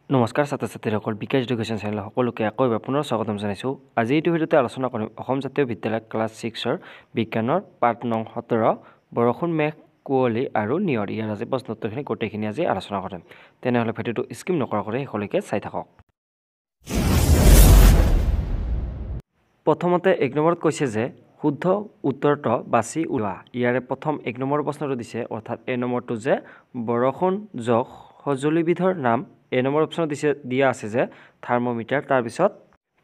নমস্কাৰ ছাত্ৰ ছাত্ৰীসকল বিকাশ এডুকেশ্যন চেনেল সকলোকে আকৌ এবাৰ পুনৰ স্বাগতম জনাইছোঁ। আজি এইটো ভিডিঅ'তে আলোচনা কৰিম অসম জাতীয় বিদ্যালয় ক্লাছ 6ৰ বিজ্ঞানৰ পাঠ নং 17 বৰষুণ মেঘ কুঁৱলী আৰু নিয়ৰ ইয়াৰ আজি প্ৰশ্নোত্তৰখিনি গোটেইখিনি আজি আলোচনা কৰিম। তেনেহ'লে ভিডিঅ'টো স্কিপ নকৰাকৈ শেষলৈকে চাই থাকক। প্ৰথমতে 1 নম্বৰত কৈছে যে শুদ্ধ উত্তৰটো বাছি উলিওৱা। ইয়াৰে প্ৰথম 1 নম্বৰ প্ৰশ্নটো দিছে অৰ্থাৎ এ নম্বৰটো যে বৰষুণ যোগ সঁজুলিবিধৰ নাম। এ নম্বৰ অপশ্যনত দিয়া আছে যে থাৰ্মোমিটাৰ, তাৰপিছত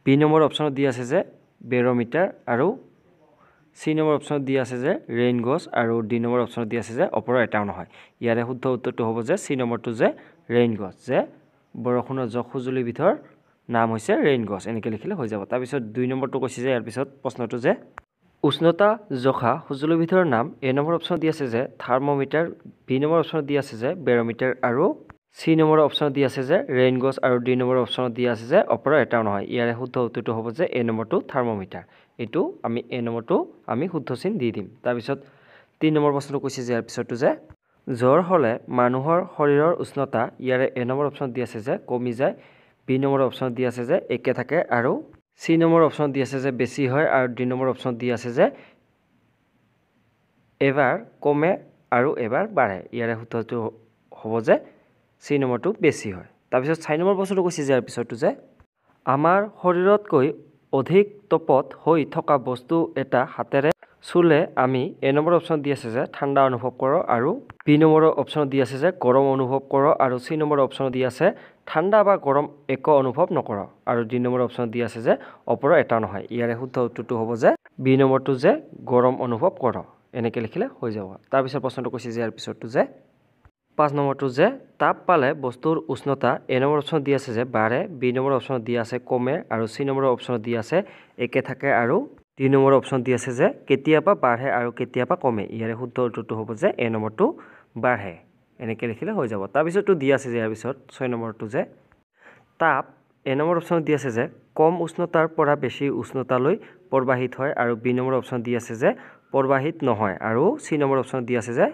বি নম্বৰ অপশ্যনত দিয়া আছে যে বেৰমিটাৰ আৰু চি নম্বৰ অপশ্যনত দিয়া আছে যে ৰেইন গজ আৰু ডি নম্বৰ অপশ্যনত দিয়া আছে যে ওপৰৰ এটাও নহয়। ইয়াৰে শুদ্ধ উত্তৰটো হ'ব যে চি নম্বৰটো যে ৰেইন গজ, যে বৰষুণৰ যোগ সঁজুলিবিধৰ নাম হৈছে ৰেইন গজ, এনেকৈ লিখিলে হৈ যাব। তাৰপিছত 2 নম্বৰটো কৈছে যে ইয়াৰ পিছত প্ৰশ্নটো যে উষ্ণতা জোখা সঁজুলিবিধৰ নাম। এ নম্বৰ অপশ্যনত দিয়া আছে যে থাৰ্মোমিটাৰ, বি নম্বৰ অপশ্যনত দিয়া আছে যে বেৰমিটাৰ আৰু চি নম্বৰ অপশ্যনত দিয়া আছে যে ৰেইন গজ আৰু ডি নম্বৰ অপশ্যনত দিয়া আছে যে ওপৰৰ এটাও নহয়। ইয়াৰে শুদ্ধ উত্তৰটো হ'ব যে এ নম্বৰটো থাৰ্মোমিটাৰ। এইটো আমি এ নম্বৰটো আমি শুদ্ধ চিন দি দিম। তাৰপিছত 3 নম্বৰ প্ৰশ্নটো কৈছে যে ইয়াৰ পিছতো যে জ্বৰ হ'লে মানুহৰ শৰীৰৰ উষ্ণতা। ইয়াৰে এ নম্বৰ অপশ্যনত দিয়া আছে যে কমি যায়, বি নম্বৰ অপশ্যনত দিয়া আছে যে একে থাকে আৰু চি নম্বৰ অপশ্যনত দিয়া আছে যে বেছি হয় আৰু ডি নম্বৰ অপশ্যনত দিয়া আছে যে এবাৰ কমে আৰু এবাৰ বাঢ়ে। ইয়াৰে শুদ্ধটো হ'ব যে চি নম্বৰটো বেছি হয়। তাৰপিছত 4 নম্বৰ প্ৰশ্নটো কৈছে যে ইয়াৰ পিছতো যে আমাৰ শৰীৰতকৈ অধিক তপত হৈ থকা বস্তু এটা হাতেৰে চুলে আমি। এ নম্বৰ অপশ্যনত দি আছে যে ঠাণ্ডা অনুভৱ কৰোঁ আৰু বি নম্বৰ অপশ্যনত দি আছে যে গৰম অনুভৱ কৰোঁ আৰু চি নম্বৰ অপশ্যনত দি আছে ঠাণ্ডা বা গৰম একো অনুভৱ নকৰোঁ আৰু ডি নম্বৰ অপশ্যনত দি আছে যে ওপৰৰ এটা নহয়। ইয়াৰে শুদ্ধ উত্তৰটো হ'ব যে বি নম্বৰটো যে গৰম অনুভৱ কৰোঁ, এনেকৈ লিখিলে হৈ যাব। তাৰপিছত প্ৰশ্নটো কৈছে যে ইয়াৰ পিছতো যে 5 নম্বৰটো যে তাপ পালে বস্তুৰ উষ্ণতা। এ নম্বৰ অপশ্যনত দি আছে যে বাঢ়ে, বি নম্বৰ অপশ্যনত দি আছে কমে আৰু চি নম্বৰ অপশ্যনত দি আছে একে থাকে আৰু ডি নম্বৰ অপশ্যনত দি আছে যে কেতিয়াবা বাঢ়ে আৰু কেতিয়াবা কমে। ইয়াৰে শুদ্ধ উত্তৰটো হ'ব যে এ নম্বৰটো বাঢ়ে, এনেকৈ লিখিলে হৈ যাব। তাৰপিছতো দি আছে যে ইয়াৰ পিছত 6 নম্বৰটো যে তাপ। এ নম্বৰ অপশ্যনত দি আছে যে কম উষ্ণতাৰ পৰা বেছি উষ্ণতালৈ প্ৰবাহিত হয় আৰু বি নম্বৰ অপশ্যনত দি আছে যে প্ৰবাহিত নহয় আৰু চি নম্বৰ অপশ্যনত দি আছে যে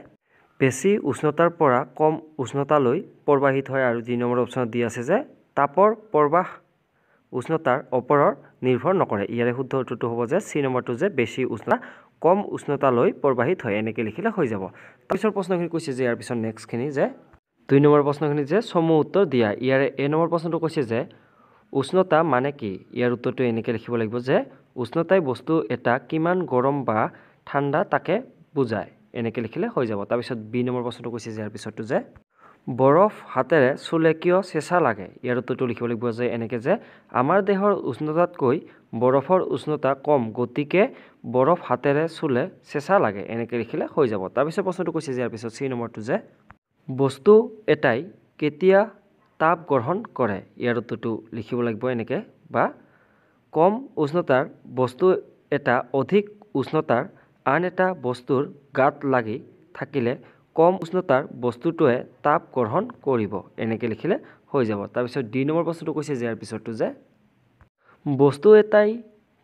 বেছি উষ্ণতাৰ পৰা কম উষ্ণতালৈ প্ৰবাহিত হয় আৰু ডি নম্বৰ অপশ্যনত দি আছে যে তাপৰ প্ৰবাহ উষ্ণতাৰ ওপৰত নিৰ্ভৰ নকৰে। ইয়াৰে শুদ্ধ উত্তৰটো হ'ব যে চি নম্বৰটো যে বেছি উষ্ণতা কম উষ্ণতালৈ প্ৰবাহিত হয়, এনেকৈ লিখিলে হৈ যাব। তাৰপিছত প্ৰশ্নখিনি কৈছে যে ইয়াৰ পিছত নেক্সটখিনি যে 2 নম্বৰ প্ৰশ্নখিনি যে চমু উত্তৰ দিয়া। ইয়াৰে এ নম্বৰ প্ৰশ্নটো কৈছে যে উষ্ণতা মানে কি। ইয়াৰ উত্তৰটো এনেকৈ লিখিব লাগিব যে উষ্ণতাই বস্তু এটা কিমান গৰম বা ঠাণ্ডা তাকে বুজায়, এনেকৈ লিখিলে হৈ যাব। তাৰপিছত বি নম্বৰ প্ৰশ্নটো কৈছে যে ইয়াৰ পিছতো যে বৰফ হাতেৰে চুলে কিয় চেঁচা লাগে। ইয়াৰ উত্তৰটো লিখিব লাগিব যে এনেকৈ যে আমাৰ দেহৰ উষ্ণতাতকৈ বৰফৰ উষ্ণতা কম, গতিকে বৰফ হাতেৰে চুলে চেঁচা লাগে, এনেকৈ লিখিলে হৈ যাব। তাৰপিছত প্ৰশ্নটো কৈছে যে ইয়াৰ পিছত চি নম্বৰটো যে বস্তু এটাই কেতিয়া তাপ গ্ৰহণ কৰে। ইয়াৰ উত্তৰটো লিখিব লাগিব এনেকৈ বা কম উষ্ণতাৰ বস্তু এটা অধিক উষ্ণতাৰ আন এটা বস্তুৰ গাত লাগি থাকিলে কম উষ্ণতাৰ বস্তুটোৱে তাপ গ্ৰহণ কৰিব, এনেকৈ লিখিলে হৈ যাব। তাৰপিছত ডি নম্বৰ প্ৰশ্নটো কৈছে যে ইয়াৰ পিছতো যে বস্তু এটাই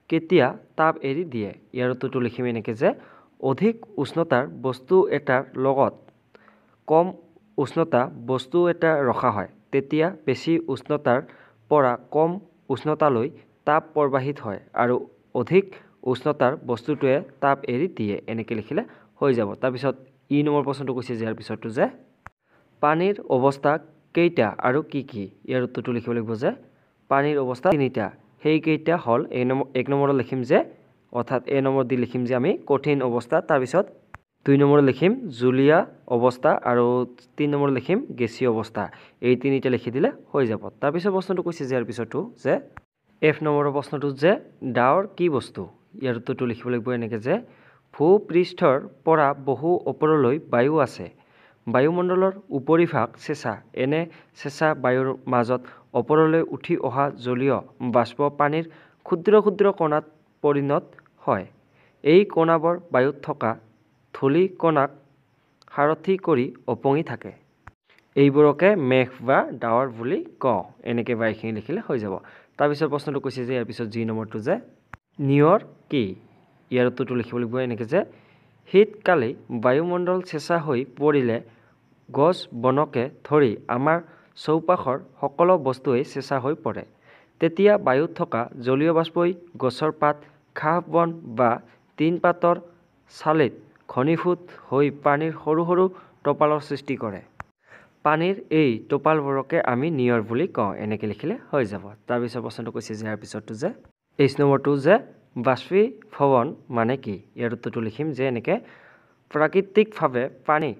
কেতিয়া তাপ এৰি দিয়ে। ইয়াৰ উত্তৰটো লিখিম এনেকৈ যে অধিক উষ্ণতাৰ বস্তু এটাৰ লগত কম উষ্ণতা বস্তু এটা ৰখা হয়, তেতিয়া বেছি উষ্ণতাৰ পৰা কম উষ্ণতালৈ তাপ প্ৰবাহিত হয় আৰু অধিক উষ্ণতাৰ বস্তুটোৱে তাপ এৰি দিয়ে, এনেকৈ লিখিলে হৈ যাব। তাৰপিছত ই নম্বৰ প্ৰশ্নটো কৈছে যে ইয়াৰ পিছতো যে পানীৰ অৱস্থা কেইটা আৰু কি কি। ইয়াৰ উত্তৰটো লিখিব লাগিব যে পানীৰ অৱস্থা 3টা, সেইকেইটা হ'ল 1 নম্বৰত লিখিম যে অৰ্থাৎ এ নম্বৰ দি লিখিম যে আমি কঠিন অৱস্থা, তাৰপিছত 2 নম্বৰত লিখিম জুলীয়া অৱস্থা আৰু 3 নম্বৰত লিখিম গেছীয় অৱস্থা। এই 3টা লিখি দিলে হৈ যাব। তাৰপিছত প্ৰশ্নটো কৈছে যে ইয়াৰ পিছতো যে এফ নম্বৰৰ প্ৰশ্নটো যে ডাৱৰ কি বস্তু। ইয়াৰ উত্তৰটো লিখিব লাগিব এনেকৈ যে ভূপৃষ্ঠৰ পৰা বহু ওপৰলৈ বায়ু আছে, বায়ুমণ্ডলৰ উপৰিভাগ চেঁচা, এনে চেঁচা বায়ুৰ মাজত ওপৰলৈ উঠি অহা জলীয় বাষ্প পানীৰ ক্ষুদ্ৰ ক্ষুদ্ৰ কণাত পৰিণত হয়। এই কণাবোৰ বায়ুত থকা ধূলি কণাক সাৰথি কৰি ওপঙি থাকে, এইবোৰকে মেঘ বা ডাৱৰ বুলি কওঁ, এনেকৈ বা এইখিনি লিখিলে হৈ যাব। তাৰপিছত প্ৰশ্নটো কৈছে যে ইয়াৰ পিছত জি নম্বৰটো যে নিয়ৰ কি। ইয়াৰ উত্তৰটো লিখিব লাগিব এনেকৈ যে শীতকালি বায়ুমণ্ডল চেঁচা হৈ পৰিলে গছ বনকে ধৰি আমাৰ চৌপাশৰ সকলো বস্তুৱেই চেঁচা হৈ পৰে। তেতিয়া বায়ুত থকা জলীয় বাষ্পই গছৰ পাত, ঘাঁহ-বন বা টিনপাতৰ ছালিত ঘনীভূত হৈ পানীৰ সৰু সৰু টোপালৰ সৃষ্টি কৰে। পানীৰ এই টোপালবোৰকে আমি নিয়ৰ বুলি কওঁ। এনেকৈ লিখিলে হৈ যাব। তাৰপিছত প্ৰশ্নটো কৈছে যে ইয়াৰ পিছৰটো যে H নম্বৰটো যে বাষ্পীভৱন মানে কি? ইয়াৰ উত্তৰটো লিখিম যে এনেকৈ প্ৰাকৃতিকভাৱে পানী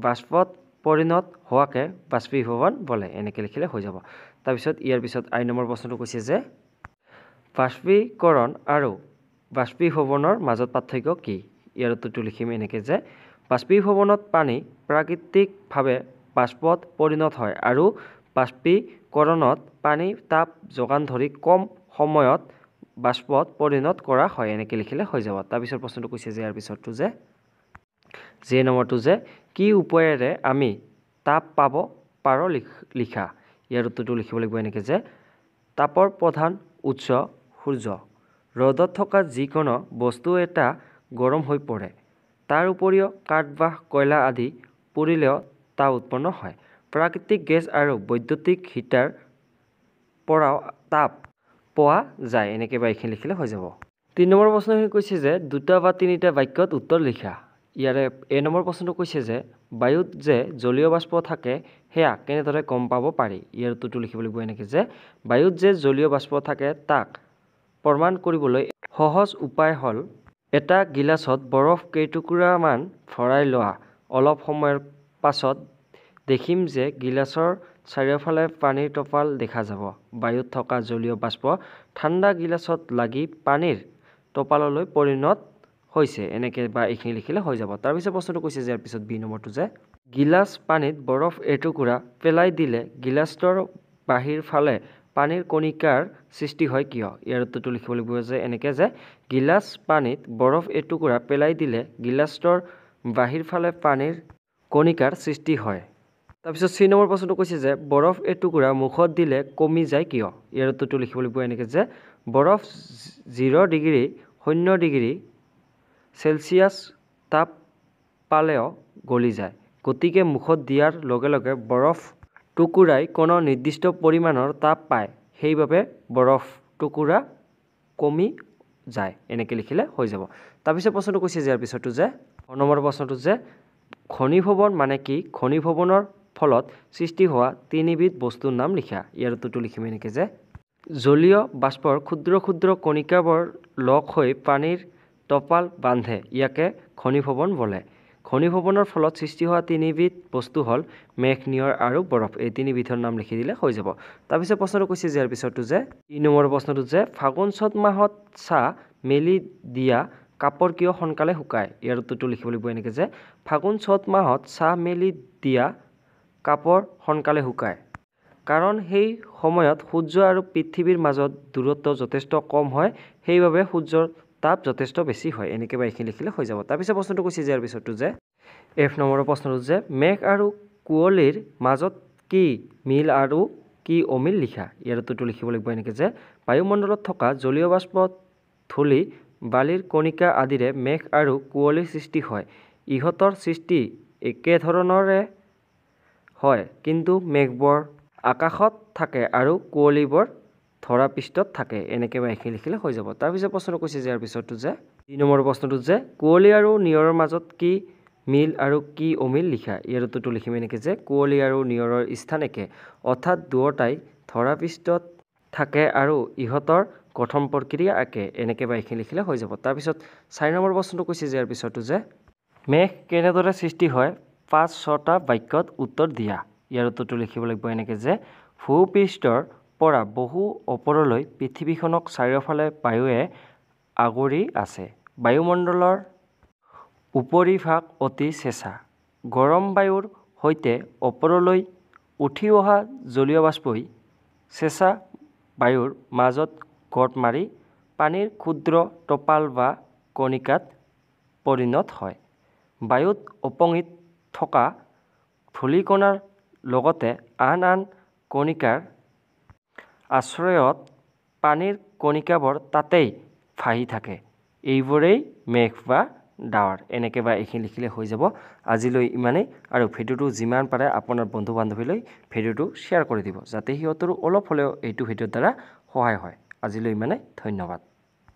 বাষ্পত পৰিণত হোৱাকে বাষ্পীভৱন বোলে। এনেকৈ লিখিলে হৈ যাব। তাৰপিছত ইয়াৰ পিছত I নম্বৰ প্ৰশ্নটো কৈছে যে বাষ্পীকৰণ আৰু বাষ্পীভৱনৰ মাজত পাৰ্থক্য কি? ইয়াৰ উত্তৰটো লিখিম এনেকৈ যে বাষ্পীভৱনত পানী প্ৰাকৃতিকভাৱে বাষ্পত পৰিণত হয় আৰু বাষ্পীকৰণত পানী তাপ যোগান ধৰি কম সময়ত বাষ্পত পৰিণত কৰা হয়। এনেকৈ লিখিলে হৈ যাব। তাৰপিছত প্ৰশ্নটো কৈছে যে ইয়াৰ পিছৰটো যে J নম্বৰটো যে কি উপায়েৰে আমি তাপ পাব পাৰোঁ লিখা। ইয়াৰ উত্তৰটো লিখিব লাগিব এনেকৈ যে তাপৰ প্ৰধান উৎস সূৰ্য। ৰ'দত থকা যিকোনো বস্তু এটা গৰম হৈ পৰে। তাৰ উপৰিও কাঠ বা কয়লা আদি পুৰিলেও তাপ উৎপন্ন হয়। প্ৰাকৃতিক গেছ আৰু বৈদ্যুতিক হিটাৰ পৰাও তাপ পোৱা যায়। এনেকৈ বা এইখিনি লিখিলে হৈ যাব। 3 নম্বৰ প্ৰশ্নখিনি কৈছে যে 2টা বা 3টা বাক্যত উত্তৰ লিখা। ইয়াৰে A নম্বৰ প্ৰশ্নটো কৈছে যে বায়ুত যে জলীয় বাষ্প থাকে সেয়া কেনেদৰে গম পাব পাৰি। ইয়াৰ উত্তৰটো লিখিব লাগিব এনেকৈ যে বায়ুত যে জলীয় বাষ্প থাকে তাক প্ৰমাণ কৰিবলৈ সহজ উপায় হ'ল এটা গিলাচত বৰফ কেইটুকুৰামান ভৰাই লোৱা। অলপ সময়ৰ পাছত দেখিম যে গিলাচৰ চাৰিওফালে পানীৰ টোপাল দেখা যাব। বায়ুত থকা জলীয় বাষ্প ঠাণ্ডা গিলাচত লাগি পানীৰ টোপাললৈ পৰিণত হৈছে। এনেকৈ বা এইখিনি লিখিলে হৈ যাব। তাৰপিছত প্ৰশ্নটো কৈছে যে ইয়াৰ পিছত B নম্বৰটো যে গিলাচ পানীত বৰফ এটুকুৰা পেলাই দিলে গিলাচটোৰ বাহিৰ ফালে পানীৰ কণিকাৰ সৃষ্টি হয় কিয়? ইয়াৰ উত্তৰটো লিখিব লাগিব যে এনেকৈ যে গিলাচ পানীত বৰফ এটুকুৰা পেলাই দিলে গিলাচটোৰ বাহিৰ ফালে পানীৰ কণিকাৰ সৃষ্টি হয়। তাৰপিছত C নম্বৰ প্ৰশ্নটো কৈছে যে বৰফ এটুকুৰা মুখত দিলে কমি যায় কিয়? ইয়াৰ উত্তৰটো লিখিব লাগিব এনেকৈ যে বৰফ 0 ডিগ্ৰী 0 ডিগ্ৰী চেলছিয়াছ তাপ পালেও গলি যায়। গতিকে মুখত দিয়াৰ লগে লগে বৰফ টুকুৰাই কোনো নিৰ্দিষ্ট পৰিমাণৰ তাপ পায়। সেইবাবে বৰফ টুকুৰা কমি যায়। এনেকৈ লিখিলে হৈ যাব। তাৰপিছত প্ৰশ্নটো কৈছে যে ইয়াৰ পিছৰটো যে 9 নম্বৰ প্ৰশ্নটো যে ঘনীভৱন মানে কি? ঘনীভৱনৰ ফলত সৃষ্টি হোৱা 3বিধ বস্তুৰ নাম লিখা। ইয়াৰ উত্তৰটো লিখিম এনেকৈ যে জলীয় বাষ্পৰ ক্ষুদ্ৰ ক্ষুদ্ৰ কণিকাবোৰ লগ হৈ পানীৰ টোপাল বান্ধে। ইয়াকে ঘনীভৱন বোলে। ঘনীভৱনৰ ফলত সৃষ্টি হোৱা 3বিধ বস্তু হ'ল মেঘ, নিয়ৰ আৰু বৰফ। এই 3বিধৰ নাম লিখি দিলে হৈ যাব। তাৰপিছত প্ৰশ্নটো কৈছে যে ইয়াৰ পিছৰটো যে 3 নম্বৰ প্ৰশ্নটো যে ফাগুন চ'ত মাহত ছাঁ মেলি দিয়া কাপোৰ কিয় সোনকালে শুকায়? ইয়াৰ উত্তৰটো লিখিব লাগিব এনেকৈ যে ফাগুন চ'ত মাহত ছাঁ মেলি দিয়া কাপোৰ সোনকালে শুকায়। কাৰণ সেই সময়ত সূৰ্য আৰু পৃথিৱীৰ মাজত দূৰত্ব যথেষ্ট কম হয়। সেইবাবে সূৰ্যৰ তাপ যথেষ্ট বেছি হয়। এনেকৈ বা এইখিনি লিখিলে হৈ যাব। তাৰপিছত প্ৰশ্নটো কৈছে যে ইয়াৰ পিছৰটো যে F নম্বৰৰ প্ৰশ্নটো যে মেঘ আৰু কুঁৱলীৰ মাজত কি মিল আৰু কি অমিল লিখা। ইয়াৰ উত্তৰটো লিখিব লাগিব এনেকৈ যে বায়ুমণ্ডলত থকা জলীয় বাষ্প, ধূলি, বালিৰ কণিকা আদিৰে মেঘ আৰু কুঁৱলীৰ সৃষ্টি হয়। ইহঁতৰ সৃষ্টি একেধৰণৰে হয়, কিন্তু মেঘবোৰ আকাশত থাকে আৰু কুঁৱলীবোৰ ধৰাপৃষ্ঠত থাকে। এনেকৈ বা এইখিনি লিখিলে হৈ যাব। তাৰপিছত প্ৰশ্নটো কৈছে যে ইয়াৰ পিছৰটো যে 2 নম্বৰ প্ৰশ্নটো যে কুঁৱলী আৰু নিয়ৰৰ মাজত কি মিল আৰু কি অমিল লিখা। ইয়াৰ উত্তৰটো লিখিম এনেকৈ যে কুঁৱলী আৰু নিয়ৰৰ স্থান একে, অৰ্থাৎ দুয়োটাই ধৰাপৃষ্ঠত থাকে আৰু ইহঁতৰ গঠন প্ৰক্ৰিয়া একে। এনেকৈ বা এইখিনি লিখিলে হৈ যাব। তাৰপিছত 4 নম্বৰ প্ৰশ্নটো কৈছে যে ইয়াৰ পিছৰটো যে মেঘ কেনেদৰে সৃষ্টি হয় 5-6টা বাক্যত উত্তৰ দিয়া। ইয়াৰ উত্তৰটো লিখিব লাগিব এনেকৈ যে ভূপৃষ্ঠৰ পৰা বহু ওপৰলৈ পৃথিৱীখনক চাৰিওফালে বায়ুৱে আগুৰি আছে। বায়ুমণ্ডলৰ উপৰিভাগ অতি চেঁচা। গৰম বায়ুৰ সৈতে ওপৰলৈ উঠি অহা জলীয় বাষ্পই চেঁচা বায়ুৰ মাজত গোট মাৰি পানীৰ ক্ষুদ্ৰ টোপাল বা কণিকাত পৰিণত হয়। বায়ুত উপঙি থকা ধূলিকণাৰ লগতে আন আন কণিকাৰ আশ্ৰয়ত পানীৰ কণিকাবোৰ তাতেই ভাহি থাকে। এইবোৰেই মেঘ বা ডাৱৰ এনেকৈ বা এইখিনি লিখিলে হৈ যাব। আজিলৈ ইমানেই, আৰু ভিডিঅ'টো যিমান পাৰে আপোনাৰ বন্ধু বান্ধৱীলৈ ভিডিঅ'টো শ্বেয়াৰ কৰি দিব, যাতে সিহঁতৰো অলপ হ'লেও এইটো ভিডিঅ'ৰ দ্বাৰা সহায় হয়। আজিলৈ ইমানেই, ধন্যবাদ।